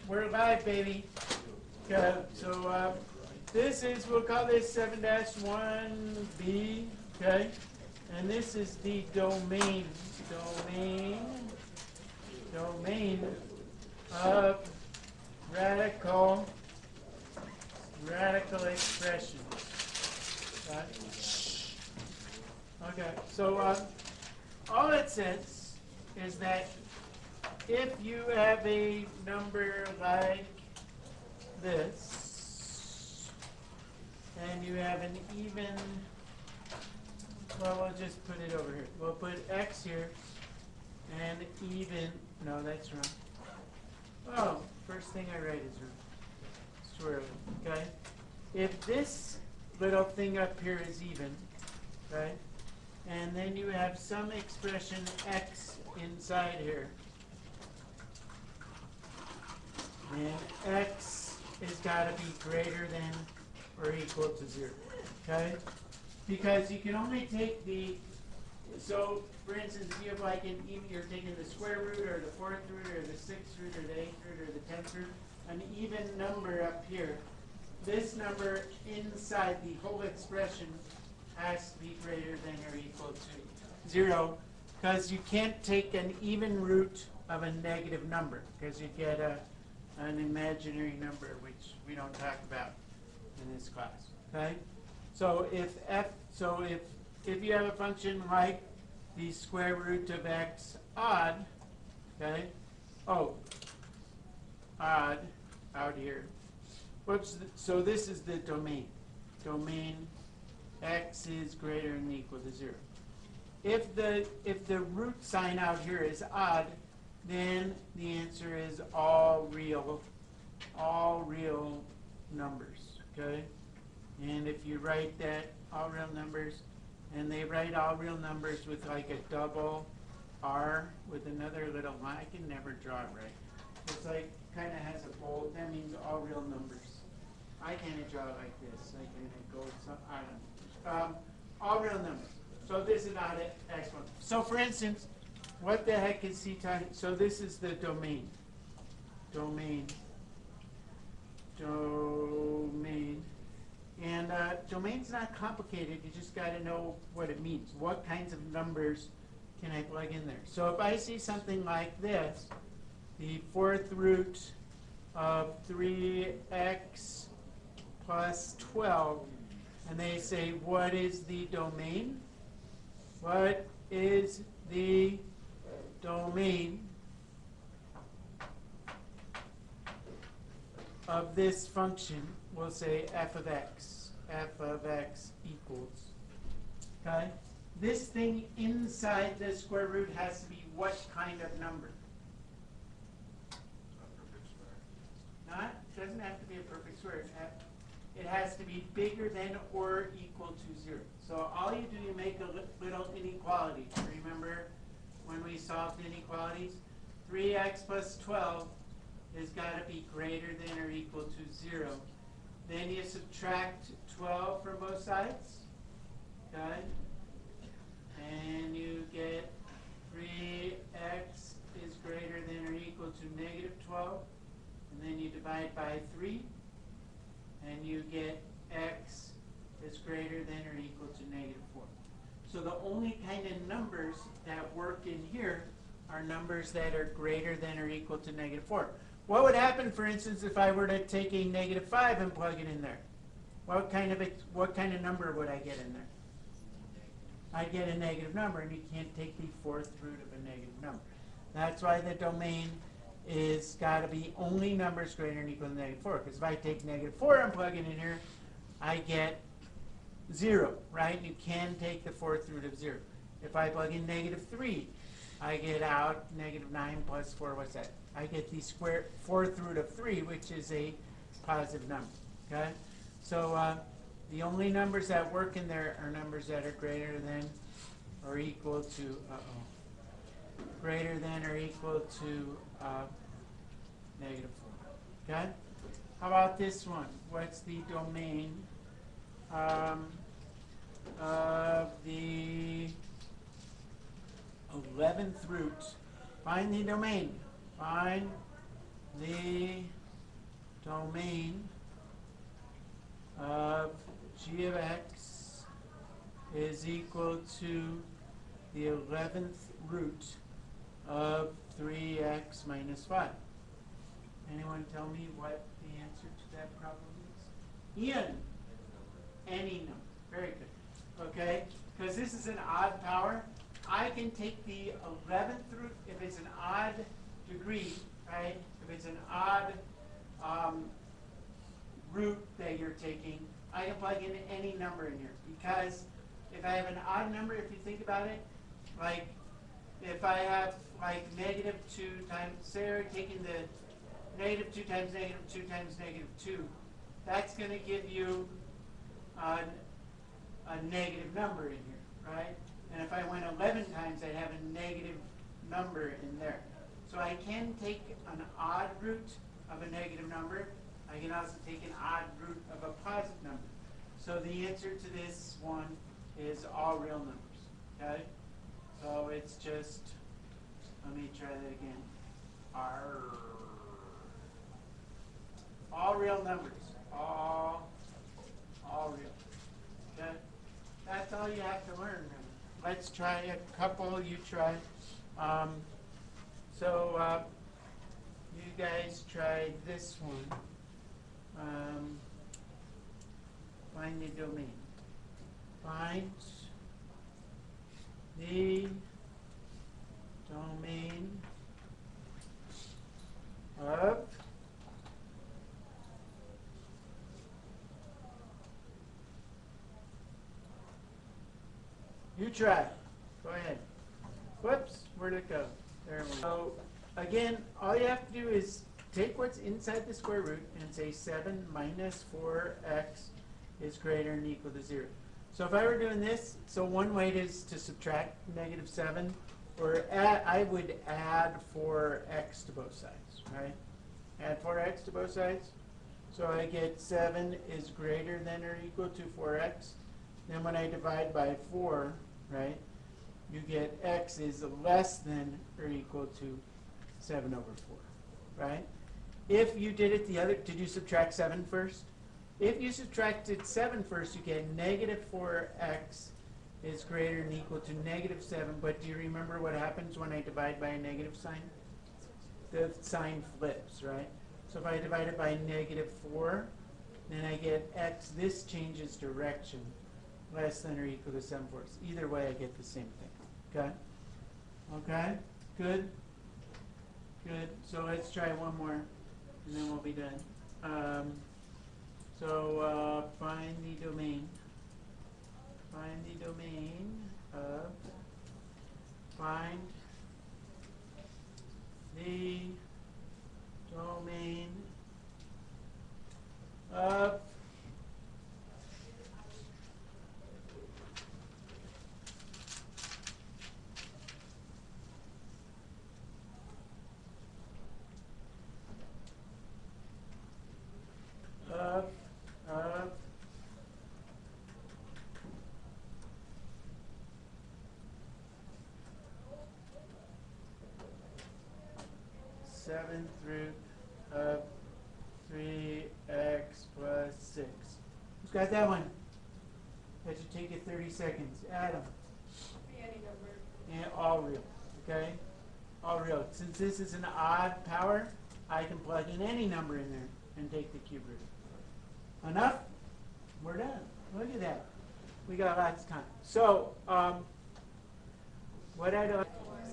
We're live, baby. Okay, so this is, we'll call this 7-1B, okay? And this is the domain of radical expressions. Right? Okay, so all it says is that if you have a number like this, and you have an even, well, we'll just put it over here. We'll put x here, and even, no, that's wrong. Oh, first thing I write is wrong. Swirl, okay? If this little thing up here is even, right? And then you have some expression x inside here. And x has got to be greater than or equal to 0, okay? Because you can only take the, so for instance, if you have like an even, you're taking the square root or the 4th root or the 6th root or the 8th root or the 10th root, an even number up here. This number inside the whole expression has to be greater than or equal to 0, because you can't take an even root of a negative number, because you get an imaginary number, which we don't talk about in this class. Okay, so if you have a function like the square root of x odd, okay, odd out here. Whoops. So this is the domain. Domain x is greater than or equal to 0. If the root sign out here is odd, then the answer is all real numbers, okay? And if you write that, all real numbers, and they write all real numbers with like a double R with another little line. I can never draw it right. It's like, kind of has a bold, that means all real numbers. I can't draw it like this. I can go, I don't know. All real numbers. So this is not x1. So for instance, what the heck is c times? So this is the domain. And domain's not complicated. You just got to know what it means. What kinds of numbers can I plug in there? So if I see something like this, the 4th root of 3x plus 12, and they say, what is the domain? What is the domain of this function? We'll say f of x equals, okay? This thing inside the square root has to be what kind of number? Not, doesn't have to be a perfect square. It has to be bigger than or equal to 0. So all you do, you make a little inequality. Remember when we solved inequalities? 3x plus 12 has got to be greater than or equal to 0. Then you subtract 12 from both sides, okay? And you get 3x is greater than or equal to negative 12. And then you divide by 3, and you get x is greater than or equal to negative 4. So the only kind of numbers that work in here are numbers that are greater than or equal to negative 4. What would happen, for instance, if I were to take a negative 5 and plug it in there? What kind of number would I get in there? I'd get a negative number, and you can't take the 4th root of a negative number. That's why the domain is got to be only numbers greater than or equal to negative 4. Because if I take negative 4 and plug it in here, I get 0, right? You can take the 4th root of 0. If I plug in negative 3, I get out negative 9 plus 4, what's that? I get the 4th root of 3, which is a positive number, okay? So the only numbers that work in there are numbers that are greater than or equal to, greater than or equal to negative 4, okay? How about this one? What's the domain of the 11th root? Find the domain. Find the domain of g of x is equal to the 11th root of 3x minus 5. Anyone tell me what the answer to that problem is? Ian? Any number. Very good. Okay? Because this is an odd power, I can take the 11th root, if it's an odd degree, right? If it's an odd root that you're taking, I can plug in any number in here. Because if I have an odd number, if you think about it, like if I have like negative 2 times, say we're taking the negative 2 times negative 2 times negative 2, that's going to give you a negative number in here, right? And if I went 11 times, I'd have a negative number in there. So I can take an odd root of a negative number. I can also take an odd root of a positive number. So the answer to this one is all real numbers, okay? So it's just, let me try that again. All real numbers, all real, okay? That's all you have to learn. Let's try a couple, you try. You guys try this one. Find the domain. Find the domain of you try. Go ahead. Whoops, where'd it go? There we go. So again, all you have to do is take what's inside the square root and say 7 minus 4x is greater than or equal to 0. So if I were doing this, so one way is to subtract negative 7, or I would add 4x to both sides, right? Add 4x to both sides. So I get 7 is greater than or equal to 4x. Then when I divide by 4, right, you get x is less than or equal to 7 over 4, right? If you did it the other, did you subtract 7 first? If you subtracted 7 first, you get negative 4x is greater than or equal to negative 7. But do you remember what happens when I divide by a negative sign? The sign flips, right? So if I divide it by negative 4, then I get x, this changes direction, less than or equal to 7/4. Either way, I get the same thing. Okay? Okay? Good? Good. So let's try one more, and then we'll be done. Find the domain. Find the domain of, find the domain of of 7th root of 3x plus 6. Who's got that one? That should take you 30 seconds. Adam. Any number. And all real. Okay? All real. Since this is an odd power, I can plug in any number in there and take the cube root. Enough? We're done. Look at that. We got lots of time. So, what I do.